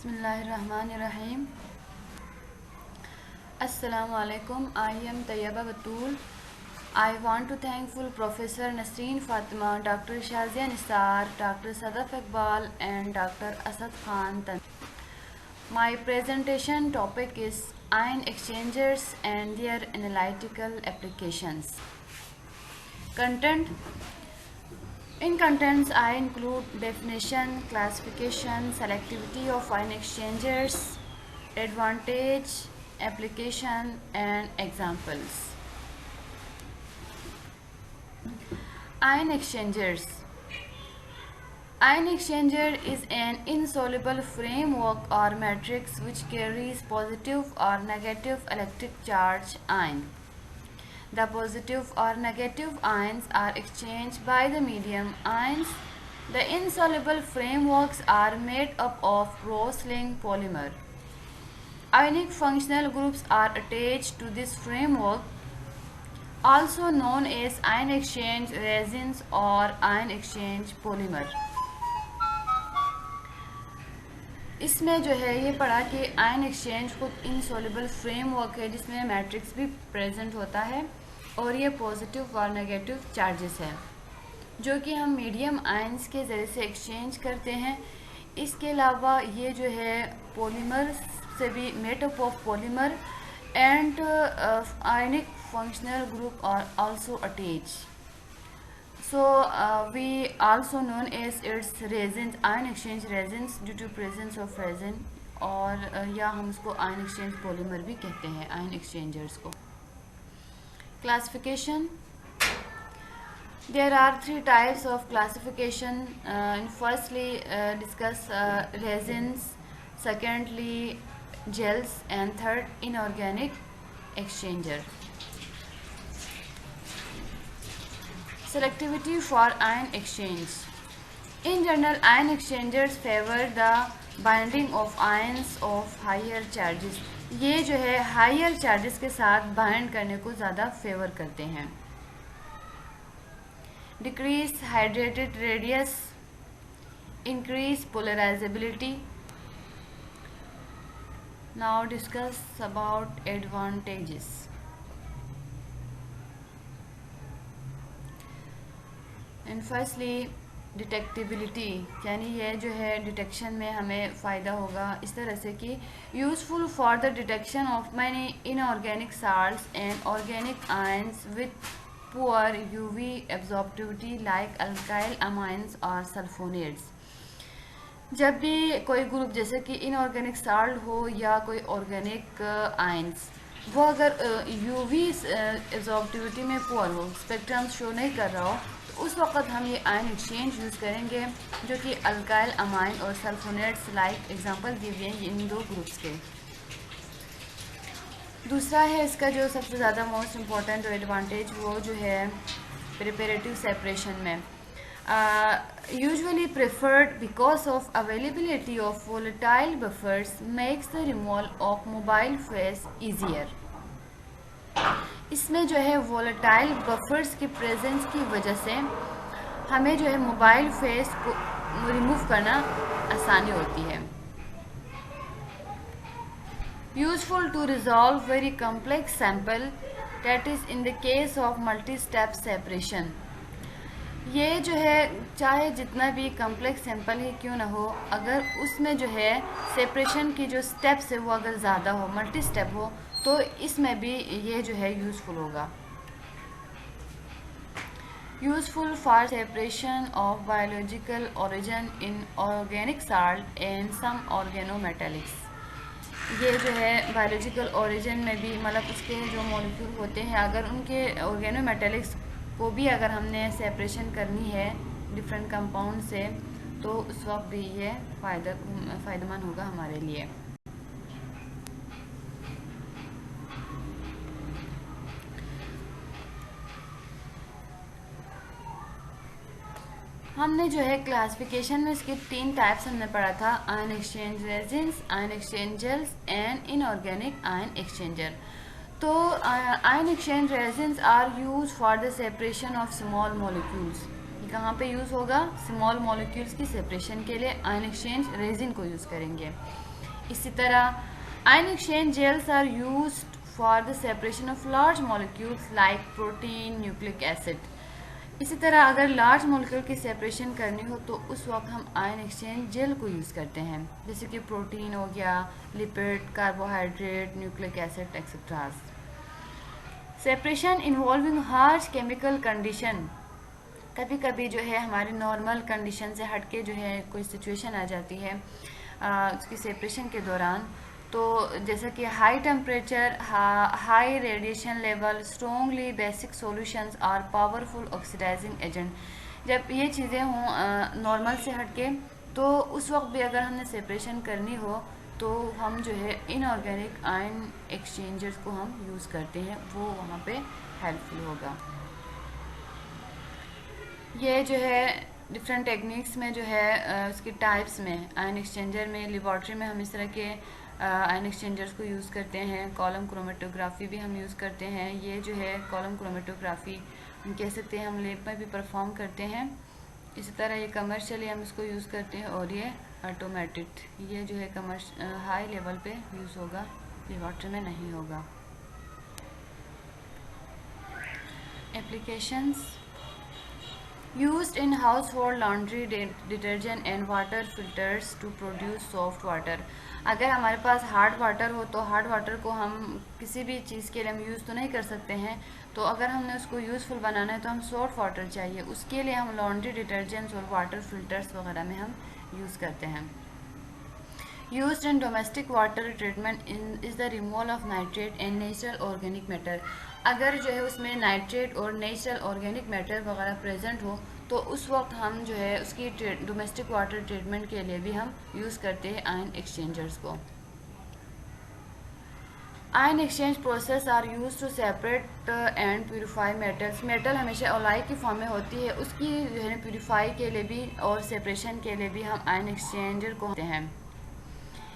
बिस्मिल्लाहिर्रहमानिर्रहीम। Assalamu alaikum. I am Tayyaba Batul. I want to thankful Professor Nasreen Fatima, Dr. Shazia Nisar, Dr. Sadaf Iqbal and Dr. Asad Khan. My presentation topic is ion exchangers and their analytical applications. Content. In contents, I include definition, classification, selectivity of ion exchangers, advantage, application, and examples. Ion exchangers. Ion exchanger is an insoluble framework or matrix which carries positive or negative electric charge ion. The positive or negative ions are exchanged by the medium ions. The insoluble frameworks are made up of Rosling polymer. Ionic functional groups are attached to this framework, also known as ion exchange resins or ion exchange polymer. इसमें जो है ये पढ़ा कि ion exchange खुद insoluble framework है जिसमें matrix भी प्रेजेंट होता है और ये पॉजिटिव और नेगेटिव चार्जेस है जो कि हम मीडियम आयंस के ज़रिए से एक्सचेंज करते हैं। इसके अलावा ये जो है पॉलीमर से भी made up of polymer and ionic functional group are also attach. So we also known as its resins, ion exchange resins due to presence of resin और या हम उसको ion exchange polymer भी कहते हैं ion exchangers को। Classification. There are three types of classification. Firstly, discuss resins, secondly gels, and third inorganic exchanger. Selectivity for ion exchange. In general, ion exchangers favor the binding of ions of higher charges. ये जो है higher charges के साथ bind करने को ज़्यादा favor करते हैं. Decrease hydrated radius, increase polarizability. Now discuss about advantages. And firstly detectability, यानी ये जो है डिटेक्शन में हमें फ़ायदा होगा इस तरह से कि useful for the detection of many inorganic salts and organic ions with poor UV absorptivity like alkyl amines और सल्फोनेट्स। जब भी कोई ग्रुप जैसे कि इनऑर्गेनिक साल्ट हो या कोई ऑर्गेनिक आयंस वो अगर यूवी एब्जॉर्प्टिविटी में पुअर हो, स्पेक्ट्रम शो नहीं कर रहा हो, उस वक़्त हम ये आयन एक्सचेंज यूज़ करेंगे जो कि अल्काइल अमाइन और सल्फोनेट्स लाइक एग्जांपल दिए हुए हैं इन दो ग्रुप्स के। दूसरा है इसका जो सबसे ज़्यादा मोस्ट इम्पॉर्टेंट एडवांटेज वो जो है प्रिपरेटिव सेपरेशन में usually preferred because of availability of volatile buffers makes the removal of mobile face easier. इसमें जो है वोलेटाइल बफर्स की प्रेजेंस की वजह से हमें जो है मोबाइल फेस को रिमूव करना आसानी होती है। Useful to resolve very complex sample that is in the case of multi step separation. ये जो है चाहे जितना भी कॉम्प्लेक्स सैंपल ही क्यों ना हो, अगर उसमें जो है सेपरेशन की जो स्टेप्स है वो अगर ज़्यादा हो, मल्टी स्टेप हो, तो इसमें भी ये जो है यूज़फुल होगा। Useful for separation of biological origin in organic salt and some organometallics. ये जो है बायोलॉजिकल ओरिजिन में भी मतलब उसके जो मॉलिक्यूल होते हैं अगर उनके ऑर्गेनोमेटेलिक्स को भी अगर हमने सेपरेशन करनी है डिफरेंट कंपाउंड से तो उस वक्त भी ये फ़ायदेमंद होगा हमारे लिए। हमने जो है क्लासिफिकेशन में इसके तीन टाइप्स हमने पढ़ा था, ion exchange resins, ion exchange gels and inorganic ion exchanger. तो ion exchange resins are use for the separation of small molecules. कहाँ पे यूज़ होगा? स्मॉल मॉलिक्यूल्स की सेपरेशन के लिए आयन एक्सचेंज रेजिन को यूज़ करेंगे। इसी तरह ion exchange gels are used for the separation of large molecules like protein, nucleic acid. इसी तरह अगर लार्ज मॉलिक्यूल की सेपरेशन करनी हो तो उस वक्त हम आयन एक्सचेंज जेल को यूज़ करते हैं, जैसे कि प्रोटीन हो गया, lipid, carbohydrate, nucleic acid etcetera. Separation involving harsh chemical condition, कभी कभी जो है हमारे नॉर्मल कंडीशन से हट के जो है कोई सिचुएशन आ जाती है उसकी सेपरेशन के दौरान, तो जैसा कि high temperature, high radiation level, strongly basic solutions और पावरफुल ऑक्सीडाइजिंग एजेंट, जब ये चीज़ें हों नॉर्मल से हटके, तो उस वक्त भी अगर हमने सेपरेशन करनी हो तो हम जो है इनऑर्गेनिक आयन एक्सचेंजर्स को हम यूज़ करते हैं, वो वहाँ पे हेल्पफुल होगा। ये जो है डिफरेंट टेक्निक्स में जो है उसकी टाइप्स में आयन एक्सचेंजर में, लेबॉर्ट्री में हम इस तरह के आयन एक्सचेंजर्स को यूज़ करते हैं। कॉलम क्रोमेटोग्राफी भी हम यूज़ करते हैं। ये जो है कॉलम क्रोमेटोग्राफी हम कह सकते हैं हम लैब में भी परफॉर्म करते हैं। इसी तरह ये कमर्शियली हम इसको यूज़ करते हैं, और ये ऑटोमेटेड, ये जो है हाई लेवल पे यूज़ होगा, लेबॉर्ट्री में नहीं होगा। Applications used in household laundry detergent and water filters to produce soft water। अगर हमारे पास हार्ड वाटर हो तो हार्ड वाटर को हम किसी भी चीज़ के लिए हम यूज़ तो नहीं कर सकते हैं, तो अगर हमने उसको यूज़फुल बनाना है तो हम सॉफ्ट वाटर चाहिए, उसके लिए हम लॉन्ड्री डिटर्जेंट्स और वाटर फिल्टर्स वगैरह में हम यूज़ करते हैं। Used in domestic water treatment is the removal of nitrate and natural organic matter। अगर जो है उसमें नाइट्रेट और नेचुरल ऑर्गेनिक मैटर वगैरह प्रेजेंट हो तो उस वक्त हम जो है उसकी डोमेस्टिक वाटर ट्रीटमेंट के लिए भी हम यूज़ करते हैं आयन एक्सचेंजर्स को। Ion exchange process are use to separate and purify metals. Metal हमेशा ओलाई की फॉर्म में होती है, उसकी जो है प्यूरिफाई के लिए भी और सेपरेशन के लिए भी हम आयन एक्सचेंजर को होते हैं।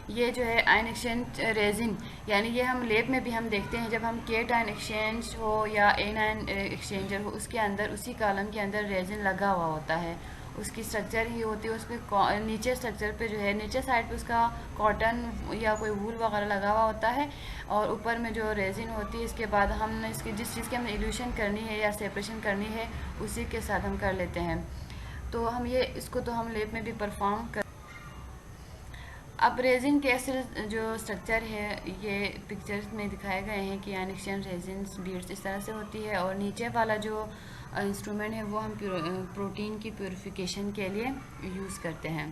ये जो है आयन एक्सचेंज रेजिन, यानी ये हम लैब में भी हम देखते हैं, जब हम केट आयन एक्सचेंज हो या एन आयन एक्सचेंजर हो, उसके अंदर उसी कॉलम के अंदर रेजिन लगा हुआ होता है, उसकी स्ट्रक्चर ही होती है, उस पर नीचे स्ट्रक्चर पे जो है नीचे साइड पे उसका कॉटन या कोई वूल वगैरह लगा हुआ होता है, और ऊपर में जो रेजिन होती है, इसके बाद हमने इसकी जिस चीज़ की हमने इल्यूशन करनी है या सेपरेशन करनी है उसी के साथ हम कर लेते हैं। तो हम ये इसको तो हम लैब में भी परफॉर्म कर। अब रेजिन के जो स्ट्रक्चर है ये पिक्चर्स में दिखाए गए हैं कि आयन एक्सचेंज रेजिन बीड्स इस तरह से होती है, और नीचे वाला जो इंस्ट्रूमेंट है वो हम प्रोटीन की प्यूरिफिकेशन के लिए यूज़ करते हैं।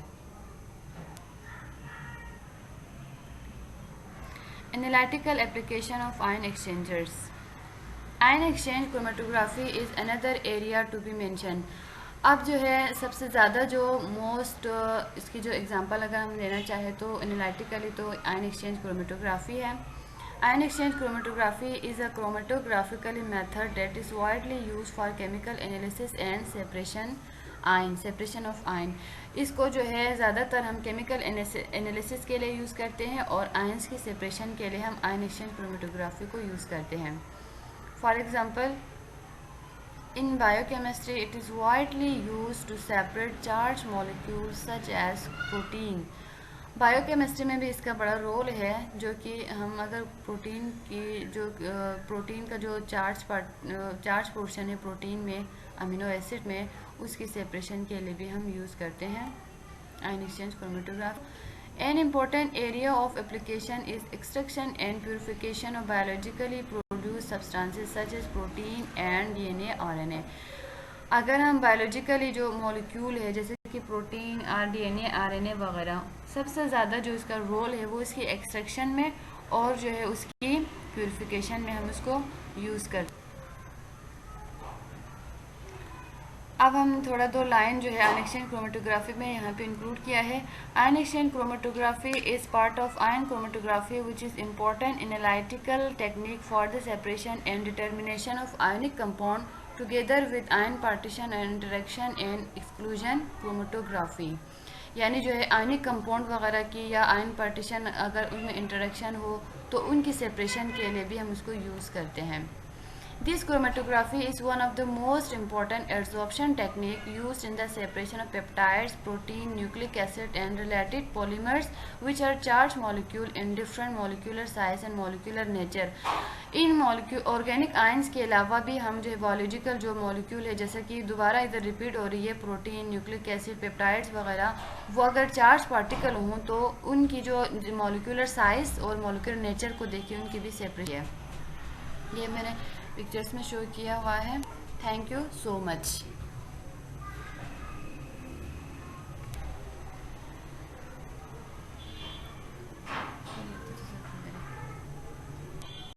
Analytical application of ion exchangers. Ion exchange chromatography is another area to be mention. अब जो है सबसे ज़्यादा जो मोस्ट इसकी जो एग्जांपल अगर हम लेना चाहें तो एनालिटिकली तो आयन एक्सचेंज क्रोमेटोग्राफी है। Ion exchange chromatography is a chromatographically method that is widely use for chemical analysis and separation of ion. इसको जो है ज़्यादातर हम केमिकल एनालिसिस के लिए यूज़ करते हैं, और आयन्स की सेपरेशन के लिए हम आयन एक्सचेंज क्रोमेटोग्राफी को यूज़ करते हैं। For example, in biochemistry it is widely used to separate charged molecules such as protein। Biochemistry में भी इसका बड़ा रोल है, जो कि हम अगर प्रोटीन का जो चार्ज पोर्शन है प्रोटीन में, अमीनो एसिड में, उसकी सेपरेशन के लिए भी हम यूज़ करते हैं ion exchange chromatography. An important area of application is extraction and purification of biologically produced substances such as protein and DNA, RNA। अगर हम बायोलॉजिकली जो मॉलिक्यूल है जैसे कि प्रोटीन और DNA, RNA वगैरह, सबसे ज़्यादा जो इसका रोल है वो इसकी एक्सट्रैक्शन में और जो है उसकी प्यूरिफिकेशन में हम उसको यूज़ करते हैं। अब हम थोड़ा दो लाइन जो है आयन एक्सचेंज क्रोमेटोग्राफी में यहाँ पे इंक्लूड किया है। Ion exchange chromatography is part of ion chromatography which is important analytical technique for the separation and determination of ionic compound together with ion partition and interaction and exclusion chromatography. यानी जो है ionic compound वगैरह की या ion partition अगर उनमें interaction हो तो उनकी सेपरेशन के लिए भी हम उसको यूज़ करते हैं। This chromatography is one of the most important adsorption technique used in the separation of peptides, protein, nucleic acid and related polymers which are charged molecule in different molecular size and molecular nature. In organic ions के अलावा भी हम जो biological जो molecule है, जैसे कि दोबारा इधर रिपीट हो रही है, प्रोटीन, न्यूक्लिक एसिड, पेप्टाइड्स वगैरह, वो अगर चार्ज पार्टिकल हों तो उनकी जो मॉलिक्यूलर साइज और मॉलिक्यूलर नेचर को देखिए, उनकी भी सेपरेट है। ये मैंने पिक्चर्स में शो किया हुआ है। Thank you so much.